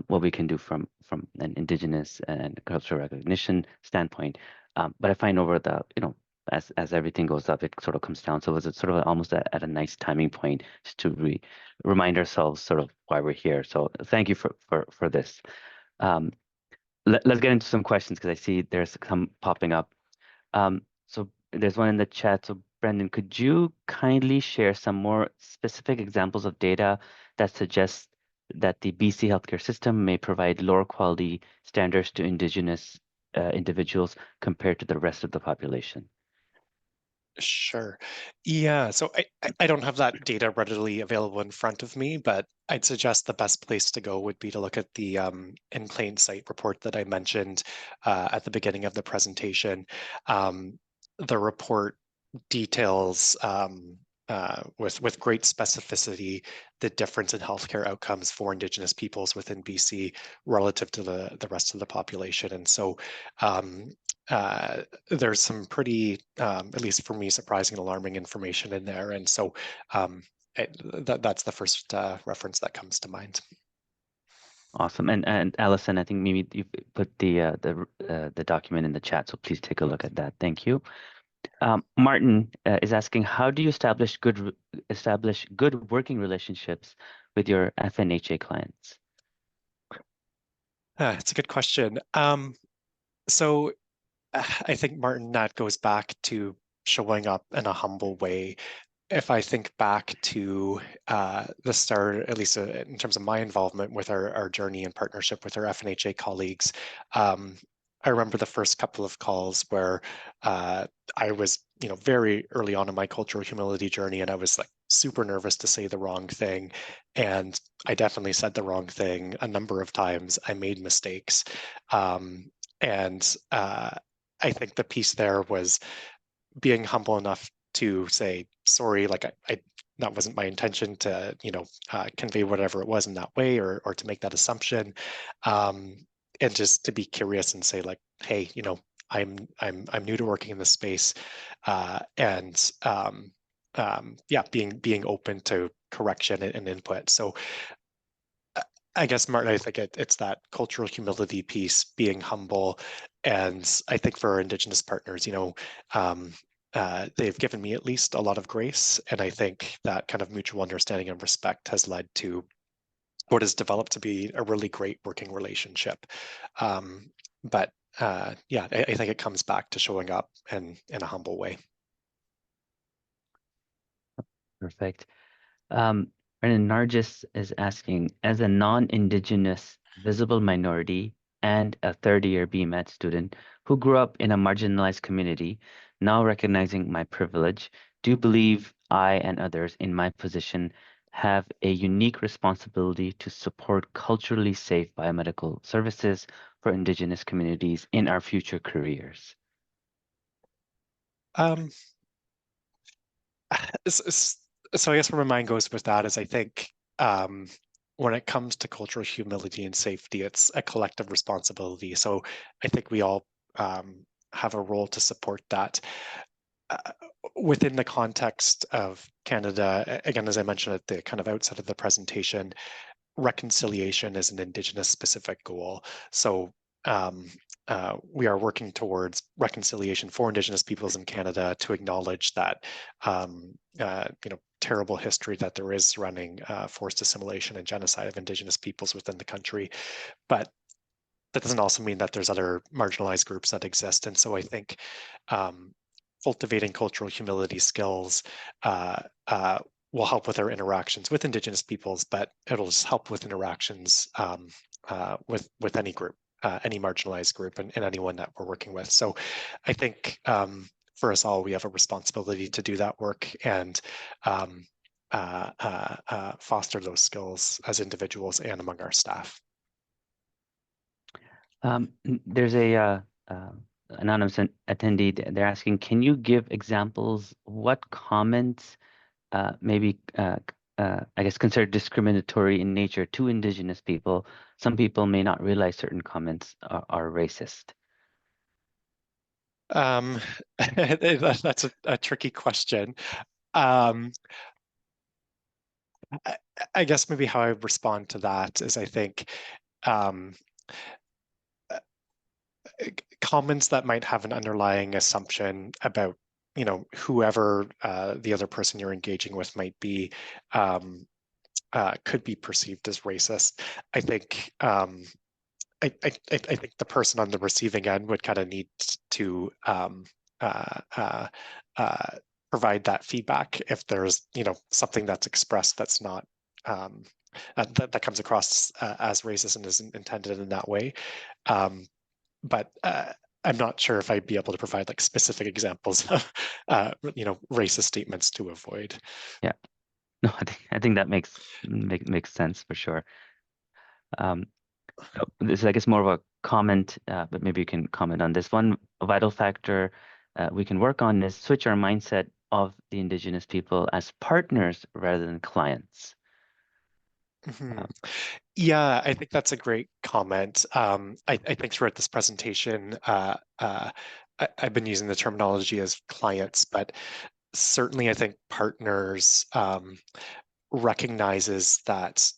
what we can do from an Indigenous and cultural recognition standpoint. But I find over the, as everything goes up, it sort of comes down. So it was sort of almost at a nice timing point just to remind ourselves sort of why we're here. So thank you for this. Let's get into some questions because I see there's some popping up. So there's one in the chat. So Brendan, could you kindly share some more specific examples of data that suggests that the BC healthcare system may provide lower quality standards to Indigenous individuals compared to the rest of the population? Sure. Yeah, so I don't have that data readily available in front of me, but I'd suggest the best place to go would be to look at the in plain sight report that I mentioned at the beginning of the presentation. The report details with great specificity the difference in healthcare outcomes for Indigenous peoples within BC relative to the rest of the population. And so there's some pretty, at least for me, surprising and alarming information in there. And so that's the first reference that comes to mind. Awesome. And Allison, I think maybe you put the document in the chat, so please take a look at that. Thank you. Martin is asking, how do you establish good working relationships with your FNHA clients? It's a good question. So I think, Martin, that goes back to showing up in a humble way. If I think back to the start, at least in terms of my involvement with our journey and partnership with our FNHA colleagues, I remember the first couple of calls where I was, very early on in my cultural humility journey, and I was like super nervous to say the wrong thing. And I definitely said the wrong thing a number of times. I made mistakes. And I think the piece there was being humble enough to say sorry, like I that wasn't my intention to convey whatever it was in that way, or to make that assumption, and just to be curious and say like, hey, I'm new to working in this space, and yeah, being open to correction and input. So I guess, Martin, I think it's that cultural humility piece, being humble. And I think for our Indigenous partners, they've given me at least a lot of grace. And I think that kind of mutual understanding and respect has led to what has developed to be a really great working relationship. But yeah, I think it comes back to showing up in a humble way. Perfect. Brendan Nargis is asking, as a non-Indigenous visible minority and a third-year BMed student who grew up in a marginalized community, now recognizing my privilege, do you believe I and others in my position have a unique responsibility to support culturally safe biomedical services for Indigenous communities in our future careers? Um, so I guess where my mind goes with that is I think when it comes to cultural humility and safety, it's a collective responsibility. So I think we all have a role to support that. Within the context of Canada, again, as I mentioned at the kind of outset of the presentation, reconciliation is an Indigenous specific goal. So we are working towards reconciliation for Indigenous peoples in Canada to acknowledge that terrible history that there is surrounding forced assimilation and genocide of Indigenous peoples within the country. But that doesn't also mean that there's other marginalized groups that exist. And so I think cultivating cultural humility skills will help with our interactions with Indigenous peoples, but it'll just help with interactions with any group, any marginalized group, and anyone that we're working with. So I think for us all, we have a responsibility to do that work and foster those skills as individuals and among our staff. There's a anonymous attendee. They're asking, can you give examples what comments maybe I guess considered discriminatory in nature to Indigenous people? Some people may not realize certain comments are racist. That's a tricky question. I guess maybe how I respond to that is I think comments that might have an underlying assumption about whoever the other person you're engaging with might be could be perceived as racist. I think I think the person on the receiving end would kind of need to provide that feedback if there's something that's expressed that's not that comes across as racist and isn't intended in that way. But I'm not sure if I'd be able to provide like specific examples of racist statements to avoid. Yeah, no, I think that makes sense for sure. This is, I guess, more of a comment, but maybe you can comment on this one. A vital factor we can work on is switch our mindset of the Indigenous people as partners rather than clients. Mm-hmm. Yeah, I think that's a great comment. I think throughout this presentation, I've been using the terminology as clients, but certainly I think partners recognizes that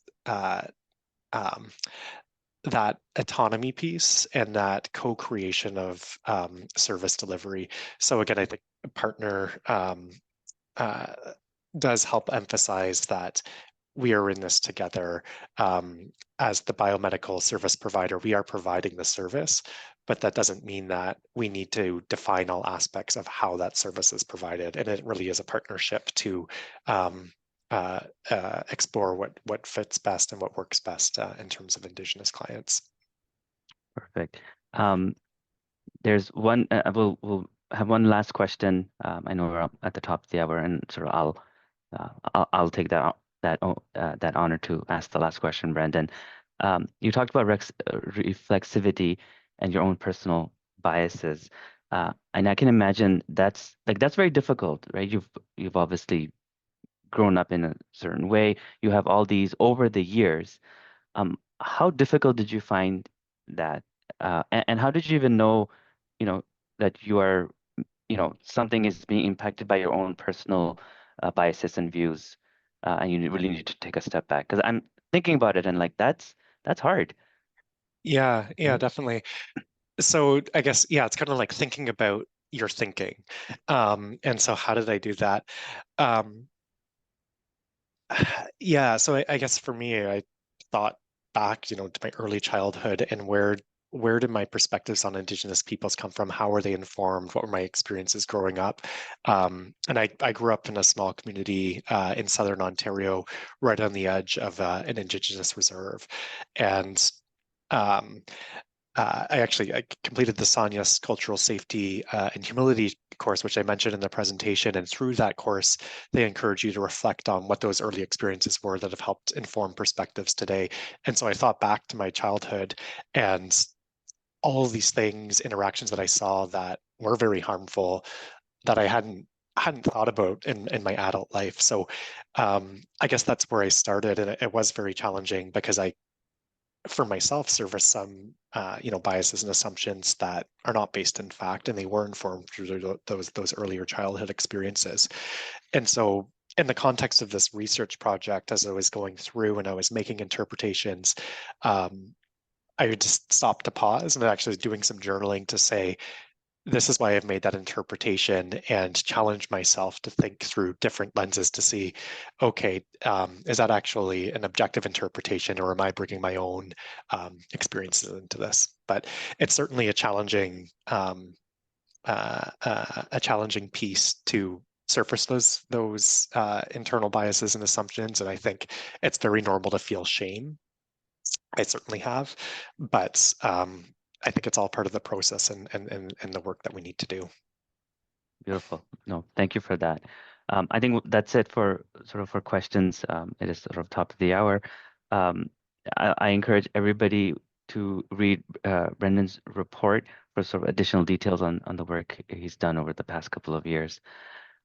that autonomy piece and that co-creation of service delivery. So again, I think a partner does help emphasize that we are in this together. As the biomedical service provider, we are providing the service, but that doesn't mean that we need to define all aspects of how that service is provided. And it really is a partnership to explore what fits best and what works best in terms of Indigenous clients. Perfect. There's one, we'll have one last question. I know we're up at the top of the hour, and sort of I'll take that honor to ask the last question, Brendan. You talked about reflexivity and your own personal biases, and I can imagine that's very difficult, right? You've obviously grown up in a certain way. You have all these over the years. How difficult did you find that? And how did you even know, that you are, something is being impacted by your own personal biases and views, and you really need to take a step back? Because I'm thinking about it and like that's hard, Yeah, right? definitely. So I guess, it's kind of like thinking about your thinking. And so how did I do that? Yeah, so I guess for me, I thought back, to my early childhood and where did my perspectives on Indigenous peoples come from? How were they informed? What were my experiences growing up? And I grew up in a small community in Southern Ontario, right on the edge of an Indigenous reserve. And um, I completed the SANYAS Cultural Safety and Humility course, which I mentioned in the presentation. And through that course, they encourage you to reflect on what those early experiences were that have helped inform perspectives today. And so I thought back to my childhood and all of these things, interactions that I saw that were very harmful that I hadn't thought about in my adult life. So I guess that's where I started. And it was very challenging because for myself, service some biases and assumptions that are not based in fact, and they were informed through those earlier childhood experiences. And so in the context of this research project, as I was going through and I was making interpretations, I would just stop to pause and actually doing some journaling to say, this is why I've made that interpretation, and challenge myself to think through different lenses to see, okay, is that actually an objective interpretation, or am I bringing my own experiences into this? But it's certainly a challenging piece to surface those internal biases and assumptions, and I think it's very normal to feel shame. I certainly have, but I think it's all part of the process and the work that we need to do. Beautiful. No, thank you for that. I think that's it for questions. It is sort of top of the hour. I encourage everybody to read Brendan's report for sort of additional details on the work he's done over the past couple of years.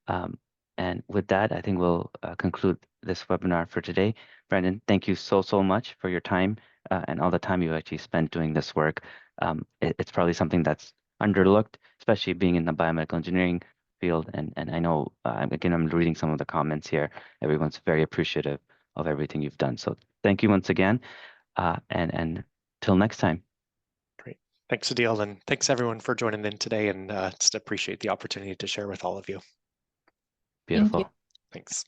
And with that, I think we'll conclude this webinar for today. Brendan, thank you so much for your time and all the time you actually spent doing this work. It's probably something that's underlooked, especially being in the biomedical engineering field. And I know, again, I'm reading some of the comments here. Everyone's very appreciative of everything you've done. So thank you once again. And till next time. Great. Thanks, Adil. And thanks everyone for joining in today, and just appreciate the opportunity to share with all of you. Beautiful. Thanks.